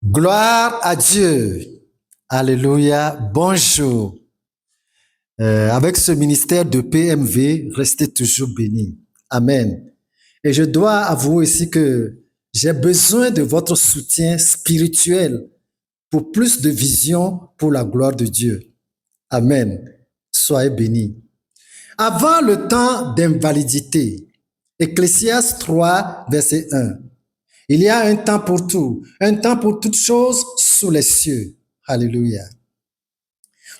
Gloire à Dieu. Alléluia. Bonjour. Avec ce ministère de PMV, restez toujours bénis. Amen. Et je dois avouer ici que j'ai besoin de votre soutien spirituel pour plus de vision pour la gloire de Dieu. Amen. Soyez bénis. Avant le temps d'invalidité, Ecclésiaste 3, verset 1. Il y a un temps pour tout, un temps pour toutes choses sous les cieux. Alléluia.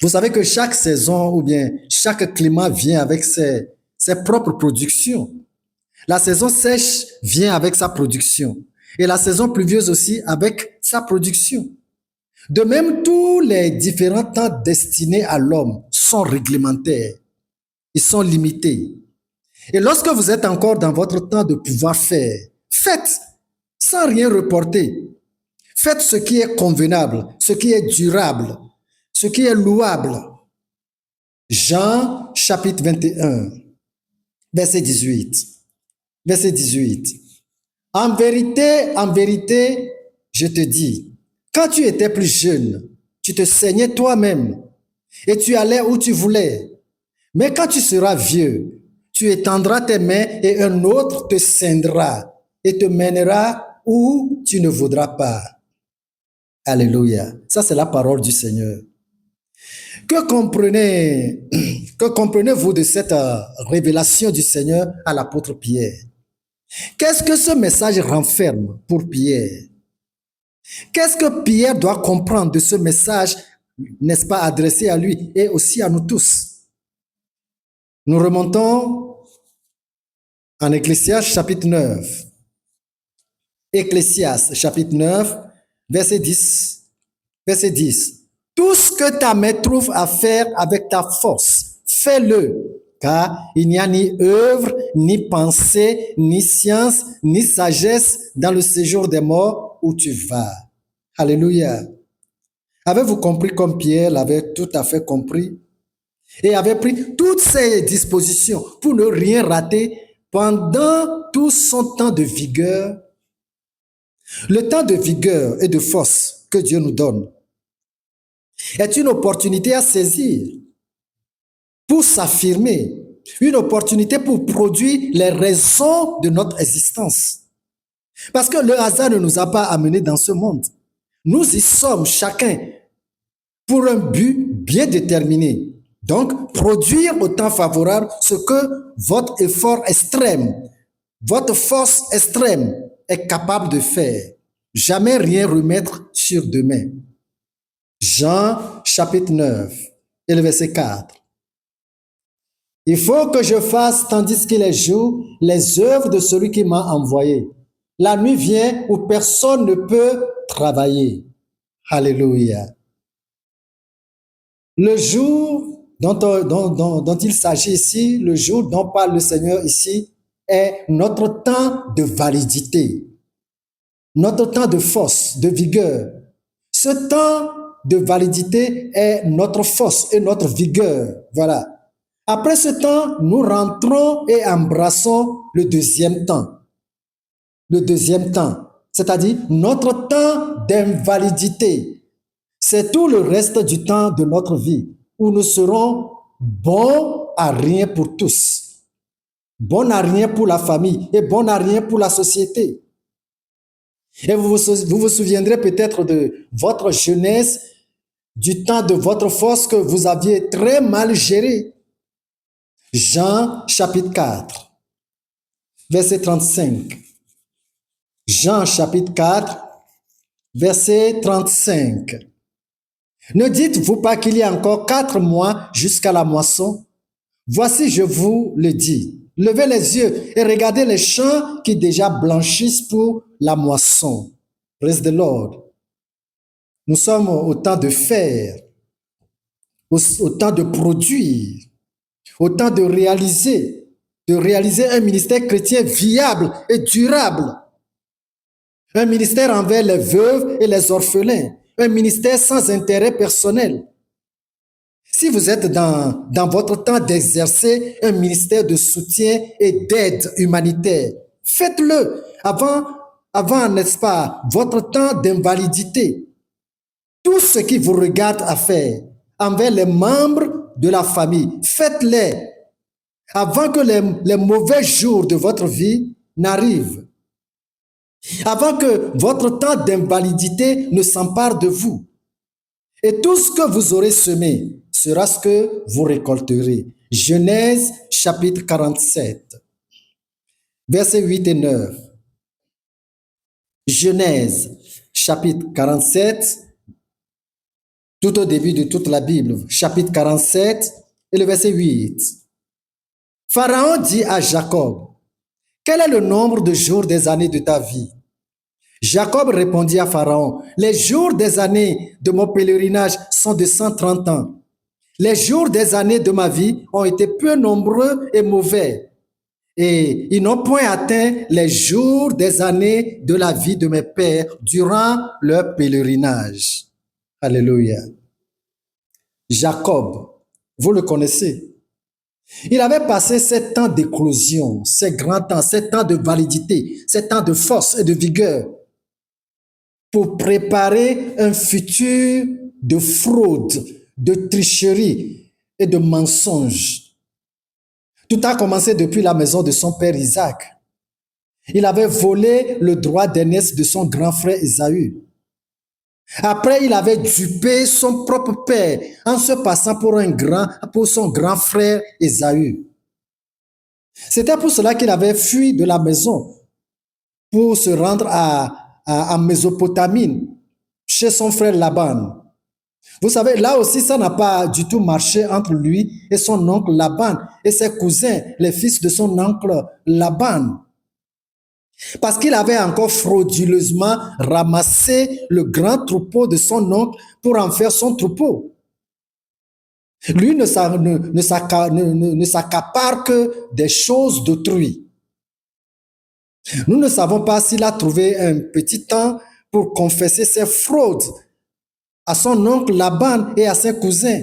Vous savez que chaque saison ou bien chaque climat vient avec ses propres productions. La saison sèche vient avec sa production et la saison pluvieuse aussi avec sa production. De même, tous les différents temps destinés à l'homme sont réglementaires. Ils sont limités. Et lorsque vous êtes encore dans votre temps de pouvoir faire, faites sans rien reporter. Faites ce qui est convenable, ce qui est durable, ce qui est louable. Jean chapitre 21, verset 18. Verset 18. En vérité, je te dis, quand tu étais plus jeune, tu te saignais toi-même et tu allais où tu voulais. Mais quand tu seras vieux, tu étendras tes mains et un autre te ceindra et te mènera où tu ne voudras pas. Alléluia. Ça, c'est la parole du Seigneur. Que comprenez-vous de cette révélation du Seigneur à l'apôtre Pierre? Qu'est-ce que ce message renferme pour Pierre? Qu'est-ce que Pierre doit comprendre de ce message, n'est-ce pas, adressé à lui et aussi à nous tous? Nous remontons en Ecclésiaste chapitre 9. Ecclésiaste chapitre 9, verset 10. Verset 10. Tout ce que ta main trouve à faire avec ta force, fais-le, car il n'y a ni œuvre, ni pensée, ni science, ni sagesse dans le séjour des morts où tu vas. Alléluia. Avez-vous compris comme Pierre l'avait tout à fait compris et avait pris toutes ses dispositions pour ne rien rater pendant tout son temps de vigueur? Le temps de vigueur et de force que Dieu nous donne est une opportunité à saisir pour s'affirmer, une opportunité pour produire les raisons de notre existence. Parce que le hasard ne nous a pas amenés dans ce monde. Nous y sommes chacun pour un but bien déterminé. Donc, produire au temps favorable ce que votre effort extrême, votre force extrême est capable de faire. Jamais rien remettre sur demain. Jean chapitre 9 et le verset 4. Il faut que je fasse, tandis qu'il est jour, les œuvres de celui qui m'a envoyé. La nuit vient où personne ne peut travailler. Alléluia. Le jour dont il s'agit ici, le jour dont parle le Seigneur ici, est notre temps de validité, notre temps de force, de vigueur. Ce temps de validité est notre force et notre vigueur. Voilà. Après ce temps, nous rentrons et embrassons le deuxième temps. Le deuxième temps, c'est-à-dire notre temps d'invalidité. C'est tout le reste du temps de notre vie où nous serons bons à rien pour tous, bons à rien pour la famille et bons à rien pour la société. Et vous vous souviendrez peut-être de votre jeunesse, du temps de votre force que vous aviez très mal géré. Jean chapitre 4, verset 35. Jean chapitre 4, verset 35. Ne dites-vous pas qu'il y a encore 4 mois jusqu'à la moisson? Voici, je vous le dis. Levez les yeux et regardez les champs qui déjà blanchissent pour la moisson. Praise the Lord. Nous sommes au temps de faire, au temps de produire, au temps de réaliser un ministère chrétien viable et durable. Un ministère envers les veuves et les orphelins. Un ministère sans intérêt personnel. Si vous êtes dans votre temps d'exercer un ministère de soutien et d'aide humanitaire, faites-le avant, n'est-ce pas, votre temps d'invalidité, tout ce qui vous regarde à faire envers les membres de la famille, faites-les avant que les mauvais jours de votre vie n'arrivent, avant que votre temps d'invalidité ne s'empare de vous. Et tout ce que vous aurez semé sera ce que vous récolterez. Genèse chapitre 47, versets 8 et 9. Genèse chapitre 47, tout au début de toute la Bible, chapitre 47 et le verset 8. Pharaon dit à Jacob, quel est le nombre de jours des années de ta vie? Jacob répondit à Pharaon, les jours des années de mon pèlerinage sont de 130 ans. Les jours des années de ma vie ont été peu nombreux et mauvais, et ils n'ont point atteint les jours des années de la vie de mes pères durant leur pèlerinage. Alléluia. Jacob, vous le connaissez. Il avait passé 7 ans d'éclosion, ces grands temps, 7 ans de validité, 7 ans de force et de vigueur pour préparer un futur de fraude, de tricherie et de mensonge. Tout a commencé depuis la maison de son père Isaac. Il avait volé le droit d'aînesse de son grand frère Ésaü. Après, il avait dupé son propre père en se passant pour son grand frère Ésaü. C'était pour cela qu'il avait fui de la maison pour se rendre à Mésopotamie, chez son frère Laban. Vous savez, là aussi, ça n'a pas du tout marché entre lui et son oncle Laban et ses cousins, les fils de son oncle Laban. Parce qu'il avait encore frauduleusement ramassé le grand troupeau de son oncle pour en faire son troupeau. Lui ne s'accapare que des choses d'autrui. Nous ne savons pas s'il a trouvé un petit temps pour confesser ses fraudes à son oncle Laban et à ses cousins.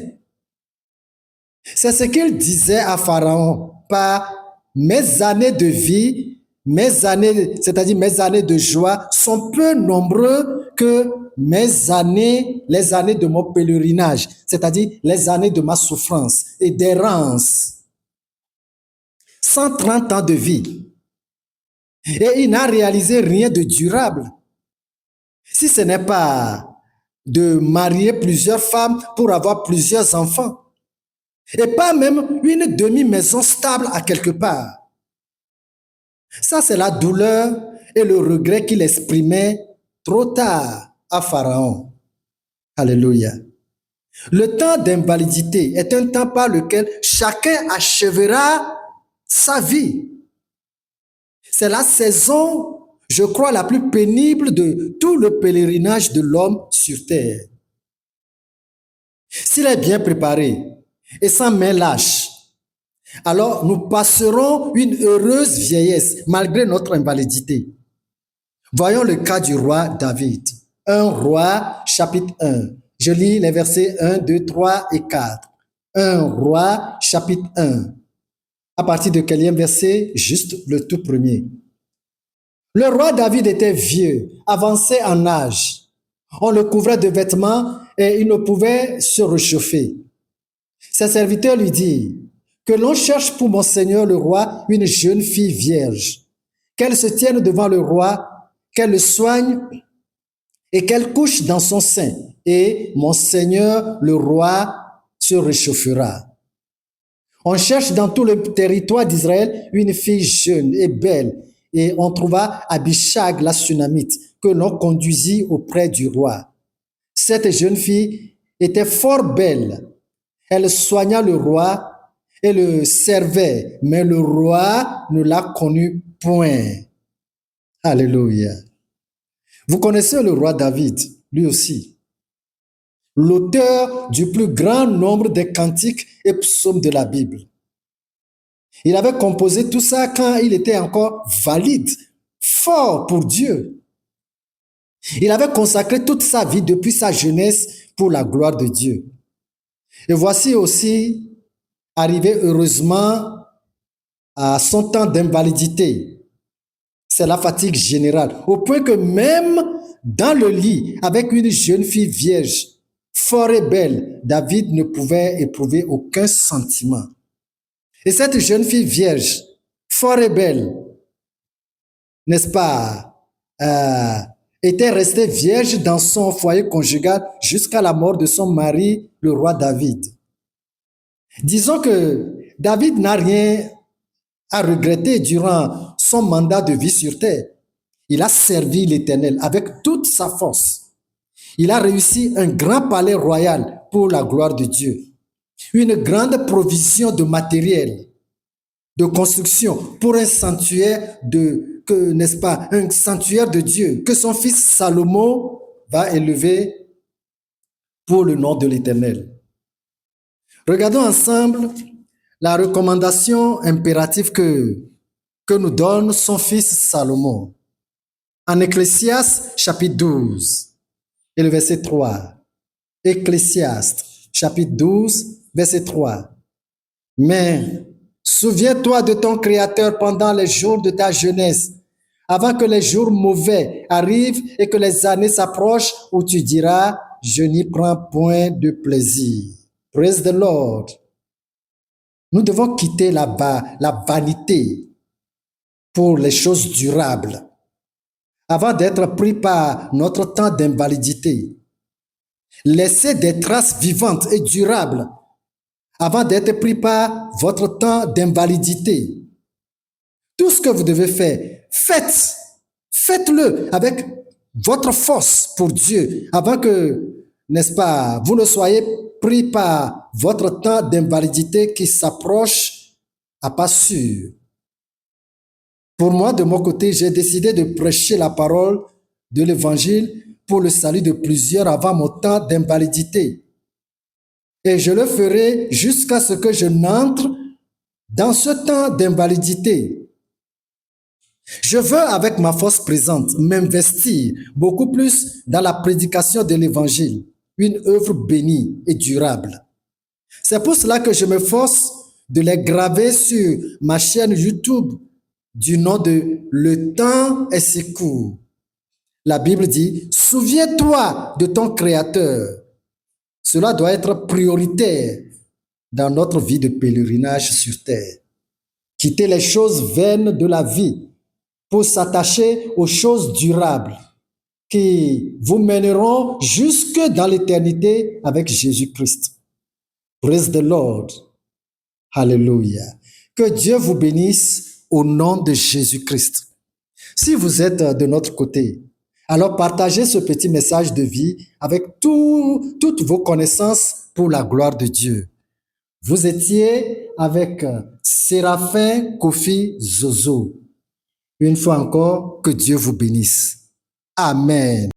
C'est ce qu'il disait à Pharaon, par mes années de vie, mes années, c'est-à-dire mes années de joie, sont peu nombreux que les années de mon pèlerinage, c'est-à-dire les années de ma souffrance et d'errance. 130 ans de vie. Et il n'a réalisé rien de durable. Si ce n'est pas de marier plusieurs femmes pour avoir plusieurs enfants. Et pas même une demi-maison stable à quelque part. Ça, c'est la douleur et le regret qu'il exprimait trop tard à Pharaon. Alléluia. Le temps d'invalidité est un temps par lequel chacun achèvera sa vie. C'est la saison, je crois, la plus pénible de tout le pèlerinage de l'homme sur terre. S'il est bien préparé et sans main lâche, alors nous passerons une heureuse vieillesse malgré notre invalidité. Voyons le cas du roi David. 1 Roi, chapitre 1. Je lis les versets 1, 2, 3 et 4. 1 Roi, chapitre 1. À partir de quel verset? Juste le tout premier. Le roi David était vieux, avancé en âge. On le couvrait de vêtements et il ne pouvait se réchauffer. Ses serviteurs lui dirent que l'on cherche pour mon seigneur le roi une jeune fille vierge, qu'elle se tienne devant le roi, qu'elle le soigne et qu'elle couche dans son sein, et mon seigneur le roi se réchauffera. On cherche dans tout le territoire d'Israël une fille jeune et belle, et on trouva Abishag la Sunamite, que l'on conduisit auprès du roi. Cette jeune fille était fort belle. Elle soigna le roi et le servait, mais le roi ne la connut point. Alléluia. Vous connaissez le roi David, lui aussi, l'auteur du plus grand nombre de cantiques et psaumes de la Bible. Il avait composé tout ça quand il était encore valide, fort pour Dieu. Il avait consacré toute sa vie depuis sa jeunesse pour la gloire de Dieu. Et voici aussi arrivé heureusement à son temps d'invalidité. c'est la fatigue générale, au point que même dans le lit, avec une jeune fille vierge, fort et belle, David ne pouvait éprouver aucun sentiment. Et cette jeune fille vierge, fort et belle, n'est-ce pas, était restée vierge dans son foyer conjugal jusqu'à la mort de son mari, le roi David. Disons que David n'a rien à regretter durant son mandat de vie sur terre. Il a servi l'Éternel avec toute sa force. Il a réussi un grand palais royal pour la gloire de Dieu. Une grande provision de matériel, de construction pour un sanctuaire n'est-ce pas, un sanctuaire de Dieu que son fils Salomon va élever pour le nom de l'Éternel. Regardons ensemble la recommandation impérative que nous donne son fils Salomon. En Ecclésiaste chapitre 12 et le verset 3. Ecclésiaste chapitre 12, verset 3. Mais souviens-toi de ton Créateur pendant les jours de ta jeunesse, avant que les jours mauvais arrivent et que les années s'approchent où tu diras, je n'y prends point de plaisir. Praise the Lord. Nous devons quitter la vanité pour les choses durables, avant d'être pris par notre temps d'invalidité. Laissez des traces vivantes et durables avant d'être pris par votre temps d'invalidité. Tout ce que vous devez faire, faites-le avec votre force pour Dieu, avant que, n'est-ce pas, vous ne soyez pris par votre temps d'invalidité qui s'approche à pas sûr. Pour moi, de mon côté, j'ai décidé de prêcher la parole de l'Évangile pour le salut de plusieurs avant mon temps d'invalidité. Et je le ferai jusqu'à ce que je n'entre dans ce temps d'invalidité. Je veux, avec ma force présente, m'investir beaucoup plus dans la prédication de l'Évangile, une œuvre bénie et durable. C'est pour cela que je me force de les graver sur ma chaîne YouTube du nom de Le temps est si court. La Bible dit, souviens-toi de ton Créateur. Cela doit être prioritaire dans notre vie de pèlerinage sur terre. Quitter les choses vaines de la vie pour s'attacher aux choses durables qui vous mèneront jusque dans l'éternité avec Jésus-Christ. Praise the Lord. Hallelujah. Que Dieu vous bénisse au nom de Jésus-Christ. Si vous êtes de notre côté, alors partagez ce petit message de vie avec toutes vos connaissances pour la gloire de Dieu. Vous étiez avec Séraphin Kofi Zozo. Une fois encore, que Dieu vous bénisse. Amen.